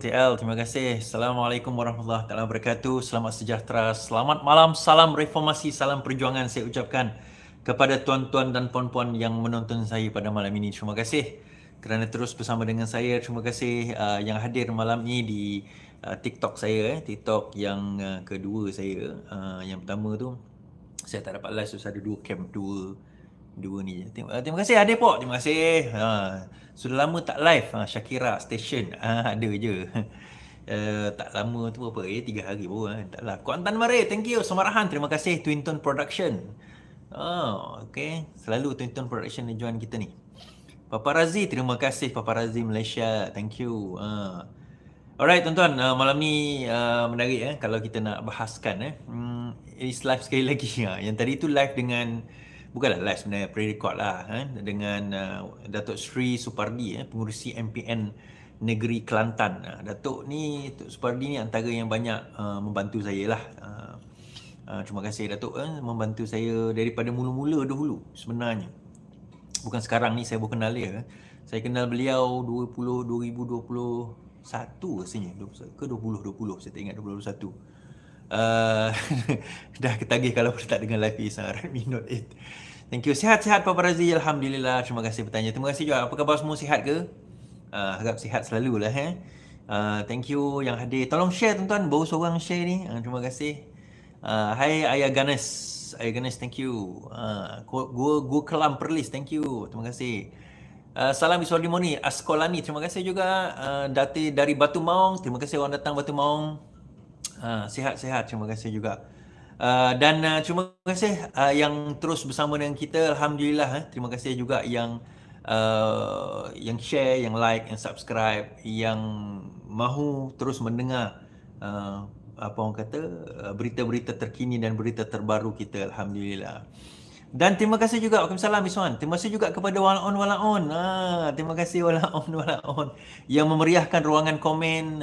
TL, terima kasih. Assalamualaikum warahmatullahi taala wabarakatuh. Selamat sejahtera, selamat malam, salam reformasi, salam perjuangan saya ucapkan kepada tuan-tuan dan puan-puan yang menonton saya pada malam ini. Terima kasih kerana terus bersama dengan saya. Terima kasih yang hadir malam ini di TikTok saya, TikTok yang kedua saya. Yang pertama tu saya tak dapat live, so ada dua ni je. Terima kasih Hadir Pok. Terima kasih. Sudah lama tak live. Shakira Station. Ada je. Tak lama tu apa? 3 hari baru. Taklah. Kuantan Mare. Thank you. Semarahan. Terima kasih Twinton Production. Okay. Selalu Twinton Production yang join kita ni. Paparazzi. Terima kasih Paparazzi Malaysia. Thank you. Alright tuan-tuan, malam ni menarik kalau kita nak bahaskan is live sekali lagi. Yang tadi tu live dengan, bukanlah live sebenarnya, pre-record lah dengan Datuk Sri Supardi, pengurusi MPN Negeri Kelantan. Datuk ni, Datuk Supardi ni antara yang banyak membantu saya lah. Terima kasih Datuk membantu saya daripada mula-mula dahulu sebenarnya. Bukan sekarang ni saya baru kenal dia. Saya kenal beliau 2021 rasanya, ke 2020, saya tak ingat 2021. Dah ketagih kalau tak dengan live is Redmi Note 8. Thank you. Sihat-sihat Paparazzi, alhamdulillah. Terima kasih bertanya. Terima kasih juga. Apa khabar semua, sihat ke? Harap sihat selalulah thank you yang hadir. Tolong share tuan-tuan, baru seorang share ni. Terima kasih. Hai Ayah Ganes. Ayah Ganes, thank you. Gua Kelam Perlis, thank you. Terima kasih. Salam Iswardimoni Askolani, terima kasih juga. Dati dari Batu Maung, terima kasih orang datang Batu Maung. Sihat-sihat, terima kasih juga. Dan terima kasih yang terus bersama dengan kita, alhamdulillah. Terima kasih juga yang share, yang like, yang subscribe, yang mahu terus mendengar apa orang kata berita-berita terkini dan berita terbaru kita, alhamdulillah. Dan terima kasih juga, Waalaikumsalam Iswan. Terima kasih juga kepada Walaon. Terima kasih Walaon yang memeriahkan ruangan komen.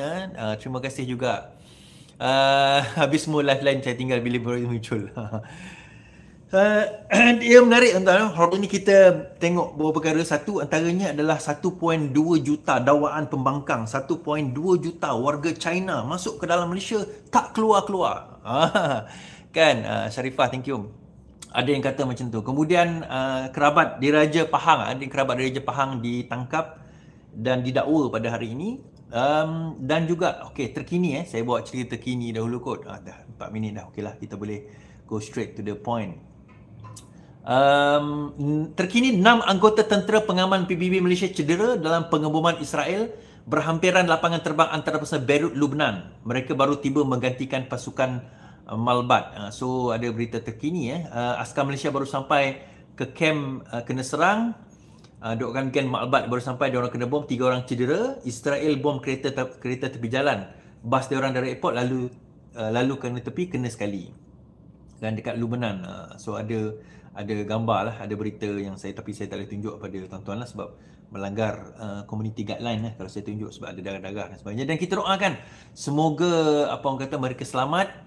Terima kasih juga. Habis semua live lain saya tinggal bila baru muncul. Dia menarik tuan-tuan. Hari ini kita tengok beberapa perkara. Satu antaranya adalah 1.2 juta dakwaan pembangkang. 1.2 juta warga China masuk ke dalam Malaysia tak keluar-keluar. Kan Sharifah, thank you. Ada yang kata macam tu. Kemudian kerabat diraja Pahang, ditangkap dan didakwa pada hari ini. Dan juga terkini saya bawa cerita terkini dahulu kot. Dah 4 minit dah. Okeylah, kita boleh go straight to the point. Terkini 6 anggota tentera pengaman PBB Malaysia cedera dalam pengeboman Israel berhampiran lapangan terbang antarabangsa Beirut, Lubnan. Mereka baru tiba menggantikan pasukan Malbat. So ada berita terkini askar Malaysia baru sampai ke kamp kena serang. 2 orang kamp Malbat baru sampai, 2 orang kena bom, 3 orang cedera. Israel bom kereta tepi jalan. Bas dia orang dari airport lalu kena tepi, kena sekali. Dan dekat Lubnan. So ada gambar lah, ada berita yang tapi saya tak boleh tunjuk pada tuan-tuan lah sebab melanggar community guideline lah kalau saya tunjuk sebab ada darah-darah dan sebagainya. Dan kita doakan semoga mereka selamat.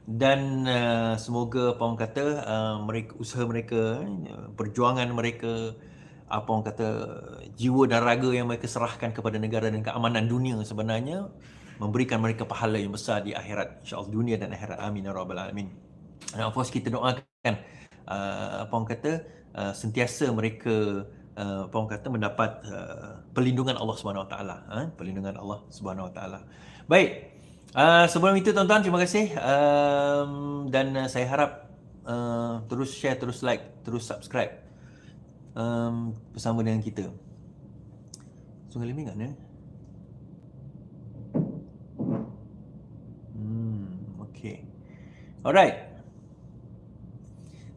Dan semoga mereka, usaha mereka, perjuangan mereka, jiwa dan raga yang mereka serahkan kepada negara dan keamanan dunia sebenarnya memberikan mereka pahala yang besar di akhirat, insya-Allah, dunia dan akhirat. Amin ya rabbal alamin. Dan of course kita doakan sentiasa mereka mendapat perlindungan Allah Subhanahu Wa Taala, perlindungan Allah Subhanahu Wa Taala. Baik. Sebelum itu tuan-tuan, terima kasih dan saya harap terus share, terus like, terus subscribe bersama dengan kita. Sungai Liming kan okay. Alright.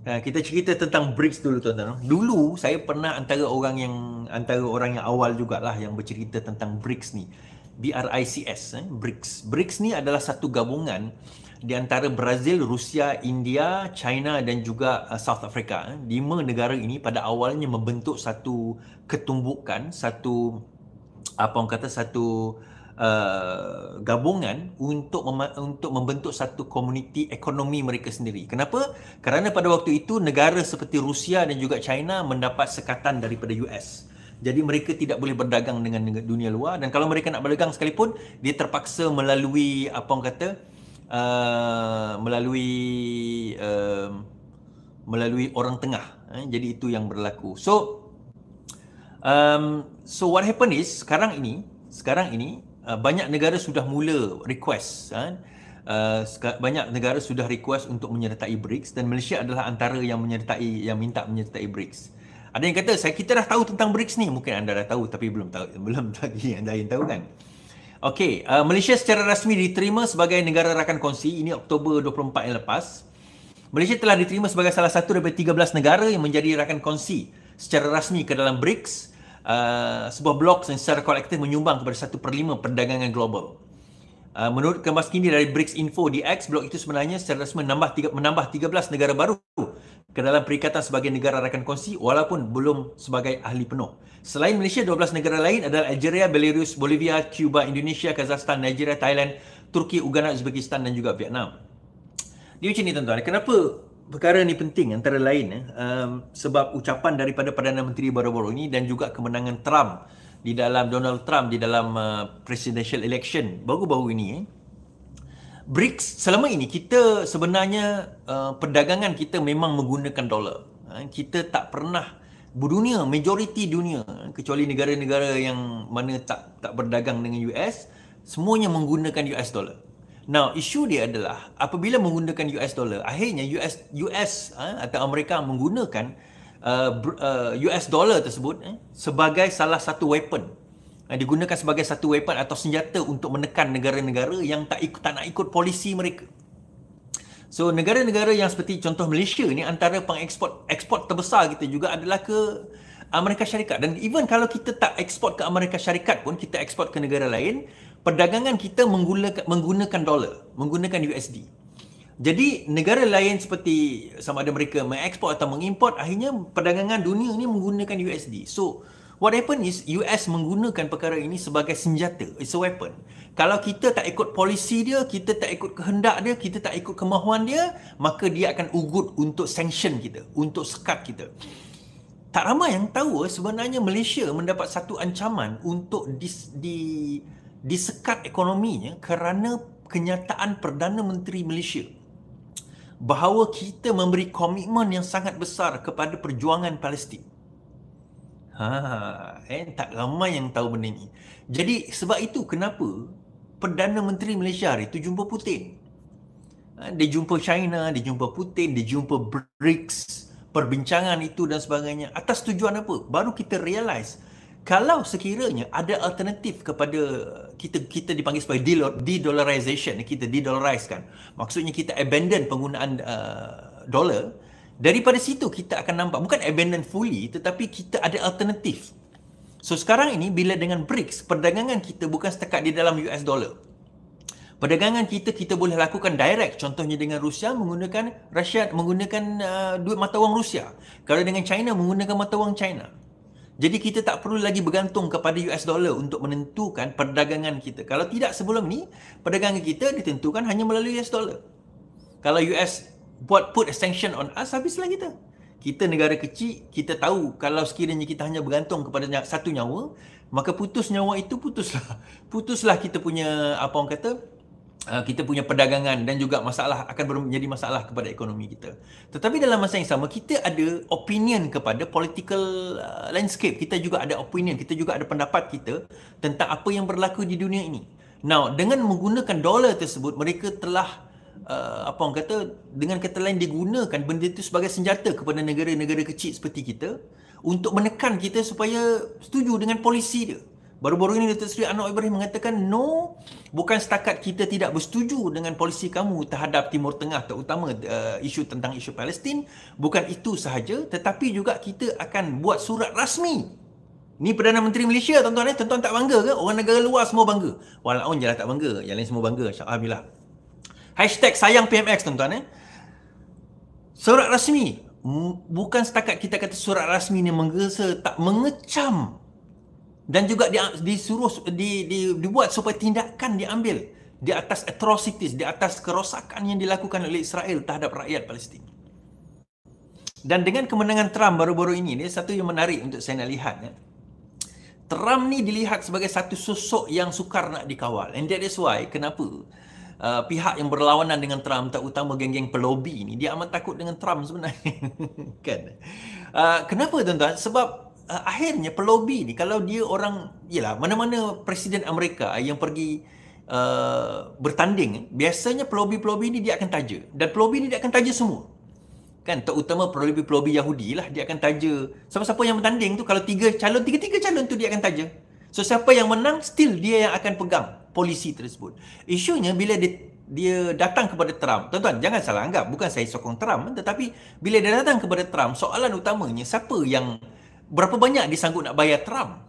Kita cerita tentang BRICS dulu tuan-tuan. Dulu saya pernah antara orang yang awal jugalah yang bercerita tentang BRICS ni. BRICS, BRICS. BRICS ni adalah satu gabungan di antara Brazil, Rusia, India, China dan juga South Africa. 5 negara ini pada awalnya membentuk satu ketumbukan, satu gabungan untuk membentuk satu komuniti ekonomi mereka sendiri. Kenapa? Kerana pada waktu itu negara seperti Rusia dan juga China mendapat sekatan daripada US. Jadi mereka tidak boleh berdagang dengan dunia luar, dan kalau mereka nak berdagang sekalipun, dia terpaksa melalui apa orang kata, melalui orang tengah. Jadi itu yang berlaku. So what happen is sekarang ini banyak negara sudah mula request, banyak negara sudah request untuk menyertai BRICS, dan Malaysia adalah antara yang minta menyertai BRICS. Ada yang kata kita dah tahu tentang BRICS ni, mungkin anda dah tahu tapi belum lagi anda yang tahu kan. Okey, Malaysia secara rasmi diterima sebagai negara rakan kongsi. Ini Oktober 24 yang lepas. Malaysia telah diterima sebagai salah satu daripada 13 negara yang menjadi rakan kongsi secara rasmi ke dalam BRICS, sebuah blok yang secara kolektif menyumbang kepada 1/5 perdagangan global. Menurut kemas kini dari BRICS Info DX, blok itu sebenarnya secara rasmi menambah 13 negara baru ke dalam perikatan sebagai negara rakan kongsi walaupun belum sebagai ahli penuh. Selain Malaysia, 12 negara lain adalah Algeria, Belarus, Bolivia, Cuba, Indonesia, Kazakhstan, Nigeria, Thailand, Turki, Uganda, Uzbekistan dan juga Vietnam. Dia macam ni tuan-tuan. Kenapa perkara ni penting antara lain? Sebab ucapan daripada Perdana Menteri baru-baru ini dan juga kemenangan Donald Trump di dalam presidential election baru-baru ini. BRICS, selama ini kita sebenarnya perdagangan kita memang menggunakan dolar. Kita tak pernah majoriti dunia, kecuali negara-negara yang mana tak berdagang dengan US, semuanya menggunakan US dollar. Now, isu dia adalah apabila menggunakan US dollar, akhirnya US atau Amerika menggunakan US dollar tersebut sebagai salah satu weapon. Digunakan sebagai satu weapon atau senjata untuk menekan negara-negara yang tak nak ikut polisi mereka. So, negara-negara yang seperti contoh Malaysia ni, antara ekspor terbesar kita juga adalah ke Amerika Syarikat. Dan even kalau kita tak ekspor ke Amerika Syarikat pun, kita ekspor ke negara lain, perdagangan kita menggunakan dolar, menggunakan USD. Jadi negara lain seperti sama ada mereka mengekspor atau mengimport, akhirnya perdagangan dunia ni menggunakan USD. So what happen is US menggunakan perkara ini sebagai senjata, it's a weapon. Kalau kita tak ikut polisi dia, kita tak ikut kehendak dia, kita tak ikut kemahuan dia, maka dia akan ugut untuk sanction kita, untuk sekat kita. Tak ramai yang tahu sebenarnya Malaysia mendapat satu ancaman untuk disekat ekonominya kerana kenyataan Perdana Menteri Malaysia bahawa kita memberi komitmen yang sangat besar kepada perjuangan Palestin. Tak ramai yang tahu benda ni. Jadi sebab itu kenapa Perdana Menteri Malaysia hari itu jumpa Putin. Dia jumpa China, dia jumpa Putin, dia jumpa BRICS, perbincangan itu dan sebagainya. Atas tujuan apa? Baru kita realise kalau sekiranya ada alternatif kepada kita dipanggil sebagai de-dollarization, kita de-dollarizekan. Maksudnya kita abandon penggunaan dolar. Daripada situ kita akan nampak, bukan abandon fully, tetapi kita ada alternatif. So sekarang ini bila dengan BRICS, perdagangan kita bukan setakat di dalam US dollar. Perdagangan kita boleh lakukan direct, contohnya dengan Rusia menggunakan duit mata wang Rusia. Kalau dengan China menggunakan mata wang China. Jadi kita tak perlu lagi bergantung kepada US dollar untuk menentukan perdagangan kita. Kalau tidak sebelum ni, perdagangan kita ditentukan hanya melalui US dollar. Kalau US put a sanction on us, habislah kita. Kita negara kecil, kita tahu kalau sekiranya kita hanya bergantung kepada satu nyawa, maka putus nyawa itu putuslah kita punya apa orang kata, kita punya perdagangan dan juga masalah akan menjadi masalah kepada ekonomi kita. Tetapi dalam masa yang sama kita ada opinion kepada political landscape. Kita juga ada opinion, kita juga ada pendapat kita tentang apa yang berlaku di dunia ini. Now, dengan menggunakan dolar tersebut, mereka telah apa orang kata, dengan kata lain digunakan benda itu sebagai senjata kepada negara-negara kecil seperti kita untuk menekan kita supaya setuju dengan polisi dia. Baru-baru ini Datuk Seri Anwar Ibrahim mengatakan, no, bukan setakat kita tidak bersetuju dengan polisi kamu terhadap Timur Tengah, terutama isu tentang isu Palestin, bukan itu sahaja, tetapi juga kita akan buat surat rasmi. Ni Perdana Menteri Malaysia, tuan-tuan. Tuan-tuan tak bangga ke? Orang negara luar semua bangga. Walaupun je lah tak bangga, yang lain semua bangga, Alhamdulillah. #sayang PMX, tuan-tuan. Surat rasmi. Bukan setakat kita kata surat rasmi ni menggesa, tak mengecam. Dan juga dibuat supaya tindakan diambil di atas atrocities, di atas kerosakan yang dilakukan oleh Israel terhadap rakyat Palestin. Dan dengan kemenangan Trump baru-baru ini, satu yang menarik untuk saya nak lihat. Trump ni dilihat sebagai satu sosok yang sukar nak dikawal. And that is why kenapa pihak yang berlawanan dengan Trump, terutama geng-geng pelobi ni, dia amat takut dengan Trump sebenarnya. Kan? Kenapa tuan-tuan? Sebab akhirnya pelobi ni, kalau dia orang, yelah, mana-mana Presiden Amerika yang pergi bertanding, biasanya pelobi-pelobi ni dia akan taja. Dan pelobi ni dia akan taja semua. Kan, terutama pelobi-pelobi Yahudi lah, dia akan taja siapa-siapa yang bertanding tu. Kalau tiga calon tu dia akan taja. So siapa yang menang, still dia yang akan pegang polisi tersebut. Isunya bila dia datang kepada Trump, tuan-tuan jangan salah anggap, bukan saya sokong Trump, tetapi bila dia datang kepada Trump, soalan utamanya berapa banyak dia sanggup nak bayar Trump.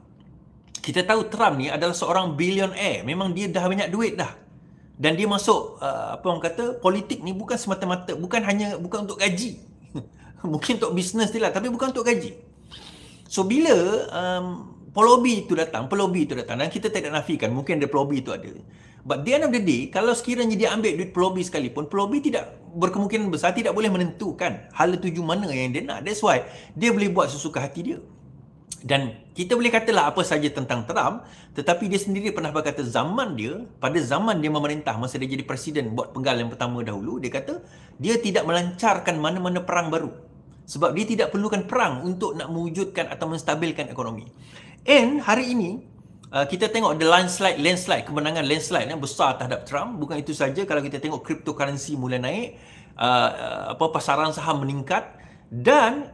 Kita tahu Trump ni adalah seorang billionaire, memang dia dah banyak duit dah. Dan dia masuk apa orang kata, politik ni bukan semata-mata, bukan untuk gaji. Mungkin untuk bisnes dia lah, tapi bukan untuk gaji. So bila pelobi itu datang, dan kita tidak nafikan mungkin ada pelobi itu ada. But the end of the day, kalau sekiranya dia ambil duit pelobi sekalipun, pelobi tidak, berkemungkinan besar tidak boleh menentukan hala tuju mana yang dia nak. That's why dia boleh buat sesuka hati dia. Dan kita boleh katalah apa saja tentang Trump, tetapi dia sendiri pernah berkata pada zaman dia memerintah, masa dia jadi presiden buat penggal yang pertama dahulu, dia kata dia tidak melancarkan mana-mana perang baru. Sebab dia tidak perlukan perang untuk nak mewujudkan atau menstabilkan ekonomi. And hari ini, kita tengok ada kemenangan landslide yang besar terhadap Trump. Bukan itu saja, kalau kita tengok cryptocurrency mulai naik, pasaran saham meningkat, dan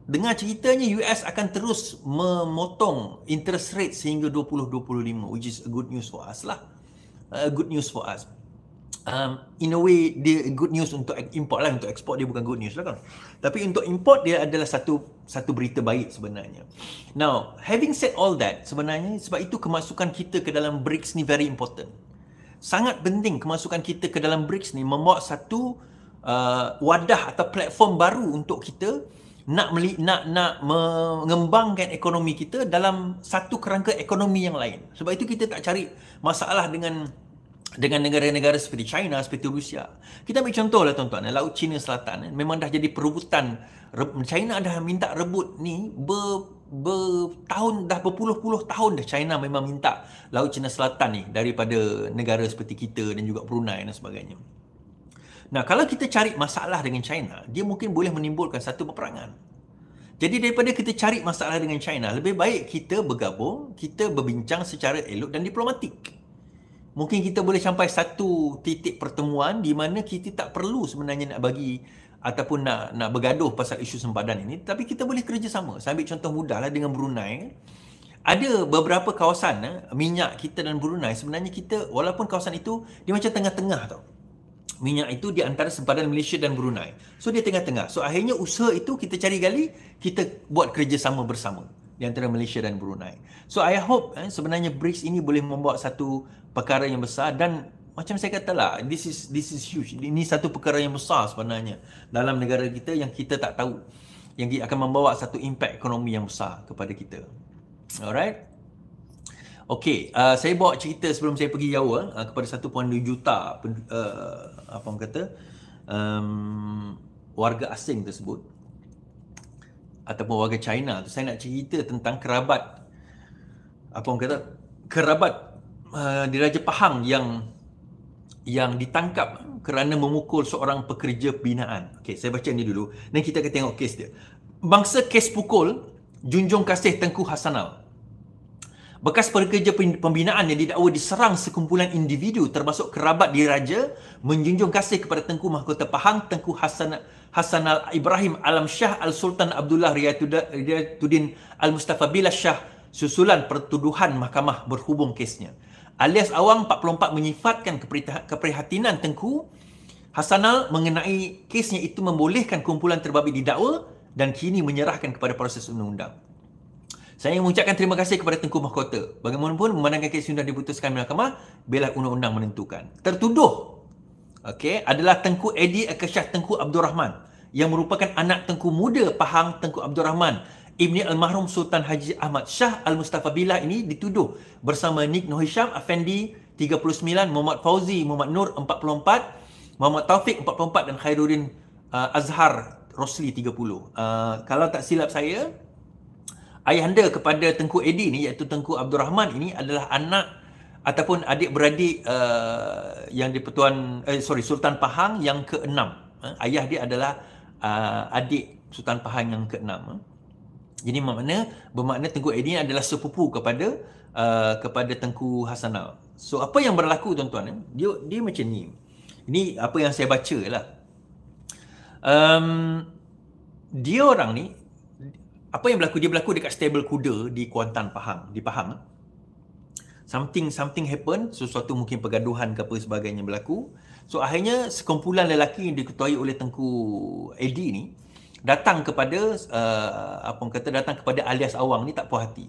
dengar ceritanya US akan terus memotong interest rate sehingga 2025, which is a good news for us lah. Good news for us. In a way, dia good news untuk import lah, untuk ekspor dia bukan good news lah kan. Tapi untuk import dia adalah satu berita baik sebenarnya. Now, having said all that, sebenarnya sebab itu kemasukan kita ke dalam BRICS ni very important. Sangat penting kemasukan kita ke dalam BRICS ni membawa satu wadah atau platform baru untuk kita nak mengembangkan ekonomi kita dalam satu kerangka ekonomi yang lain. Sebab itu kita tak cari masalah dengan negara-negara seperti China, seperti Rusia. Kita ambil contoh lah tuan-tuan, Laut Cina Selatan memang dah jadi perebutan. China dah minta rebut ni berpuluh-puluh tahun dah. China memang minta Laut Cina Selatan ni daripada negara seperti kita dan juga Brunei dan sebagainya. Nah, kalau kita cari masalah dengan China, dia mungkin boleh menimbulkan satu peperangan. Jadi daripada kita cari masalah dengan China, lebih baik kita bergabung, kita berbincang secara elok dan diplomatik. Mungkin kita boleh sampai satu titik pertemuan di mana kita tak perlu sebenarnya nak bagi ataupun nak bergaduh pasal isu sempadan ini, tapi kita boleh kerjasama. Saya ambil contoh mudah lah dengan Brunei. Ada beberapa kawasan minyak kita dan Brunei, sebenarnya kita, walaupun kawasan itu dia macam tengah-tengah tau. Minyak itu di antara sempadan Malaysia dan Brunei. So dia tengah-tengah. So akhirnya usaha itu kita cari gali, kita buat kerjasama bersama di antara Malaysia dan Brunei. So I hope sebenarnya BRICS ini boleh membawa satu perkara yang besar, dan macam saya katalah, this is huge. Ini satu perkara yang besar sebenarnya dalam negara kita yang kita tak tahu, yang akan membawa satu impact ekonomi yang besar kepada kita. Alright. Okey, saya bawa cerita sebelum saya pergi jauh kepada 1.2 juta apa orang kata warga asing tersebut ataupun warga China tu. Saya nak cerita tentang kerabat Diraja Pahang yang ditangkap kerana memukul seorang pekerja binaan. Okey, saya baca ni dulu dan kita akan tengok kes dia. Bangsa kes pukul junjung kasih Tengku Hassanal. Bekas pekerja pembinaan yang didakwa diserang sekumpulan individu termasuk kerabat diraja menjunjung kasih kepada Tengku Mahkota Pahang Tengku Hassanal Ibrahim Alam Shah Al-Sultan Abdullah Riyatuddin Al-Mustafa Billah Shah susulan pertuduhan mahkamah berhubung kesnya. Alias Awang 44 menyifatkan keprihatinan Tengku Hassanal mengenai kesnya itu membolehkan kumpulan terbabit didakwa dan kini menyerahkan kepada proses undang-undang. Saya mengucapkan terima kasih kepada Tengku Mahkota. Bagaimanapun memandangkan kes sudah diputuskan mahkamah, biarlah undang-undang menentukan. Tertuduh adalah Tengku Edi Akasyah Tengku Abdul Rahman yang merupakan anak Tengku muda Pahang Tengku Abdul Rahman Ibni Almarhum Sultan Haji Ahmad Shah Al-Mustafa Billah ini dituduh bersama Nik Nur Hisham Afendi 39, Muhammad Fauzi Muhammad Nur 44, Muhammad Taufik 44 dan Khairuddin Azhar Rosli 30. Kalau tak silap saya, ayahanda kepada Tengku Edi ni, iaitu Tengku Abdul Rahman ini adalah anak ataupun adik-beradik yang di-Pertuan Sultan Pahang yang ke-6. Ayah dia adalah adik Sultan Pahang yang ke-6. Jadi bermakna Tengku Edi adalah sepupu kepada Tengku Hasanal. So apa yang berlaku tuan-tuan, dia macam ni. Ini apa yang saya baca lah. Dia orang ni, apa yang berlaku, dia berlaku dekat stable kuda di Kuantan Pahang, di Pahang. Something happen, sesuatu mungkin pergaduhan ke apa sebagainya berlaku. So akhirnya sekumpulan lelaki yang diketuai oleh Tengku Edi ni datang kepada datang kepada alias Awang ni tak puas hati.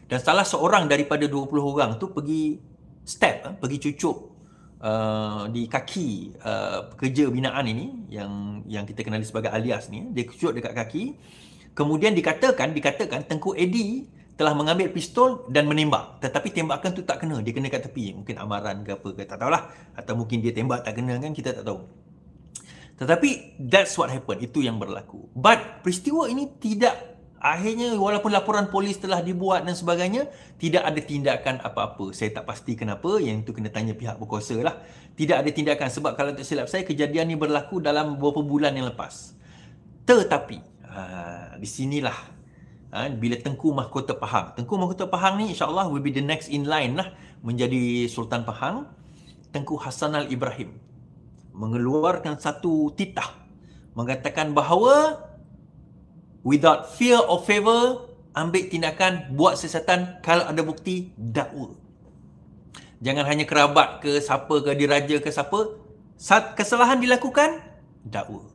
Dan salah seorang daripada 20 orang tu pergi cucuk di kaki pekerja binaan ini yang kita kenali sebagai alias ni. Dia cucuk dekat kaki. Kemudian dikatakan Tengku Edi telah mengambil pistol dan menembak, tetapi tembakan tu tak kena, dia kena kat tepi. Mungkin amaran ke apa ke, tak tahulah, atau mungkin dia tembak tak kena kan, kita tak tahu. Tetapi that's what happened, itu yang berlaku. But peristiwa ini tidak, akhirnya walaupun laporan polis telah dibuat dan sebagainya, tidak ada tindakan apa-apa. Saya tak pasti kenapa, yang itu kena tanya pihak berkuasa lah. Tidak ada tindakan, sebab kalau tak silap saya, kejadian ni berlaku dalam beberapa bulan yang lepas. Tetapi di sinilah bila Tengku Mahkota Pahang ni insya-Allah will be the next in line lah menjadi Sultan Pahang. Tengku Hasanal Ibrahim mengeluarkan satu titah mengatakan bahawa without fear of favor, ambil tindakan, buat siasatan, kalau ada bukti, dakwa. Jangan hanya kerabat ke siapa ke, diraja ke siapa, kesalahan dilakukan, dakwa.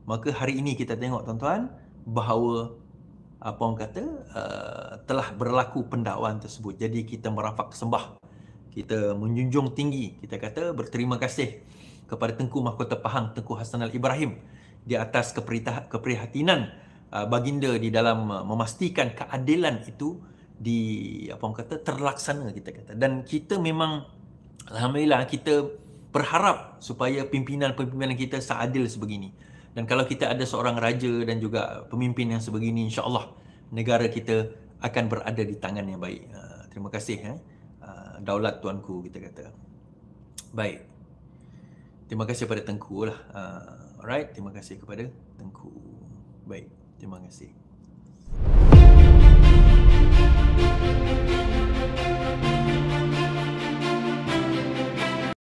Maka hari ini kita tengok tuan-tuan bahawa telah berlaku pendakwaan tersebut. Jadi kita merafak sembah, kita menjunjung tinggi, kita kata berterima kasih kepada Tengku Mahkota Pahang, Tengku Hasanal Ibrahim, di atas keprihatinan baginda di dalam memastikan keadilan itu terlaksana, kita kata. Dan kita memang alhamdulillah kita berharap supaya pimpinan-pimpinan kita seadil sebegini. Dan kalau kita ada seorang raja dan juga pemimpin yang sebegini, insya-Allah negara kita akan berada di tangan yang baik. Terima kasih daulat tuanku, kita kata. Baik. Terima kasih kepada Tengku lah. Alright, terima kasih kepada Tengku. Baik, terima kasih.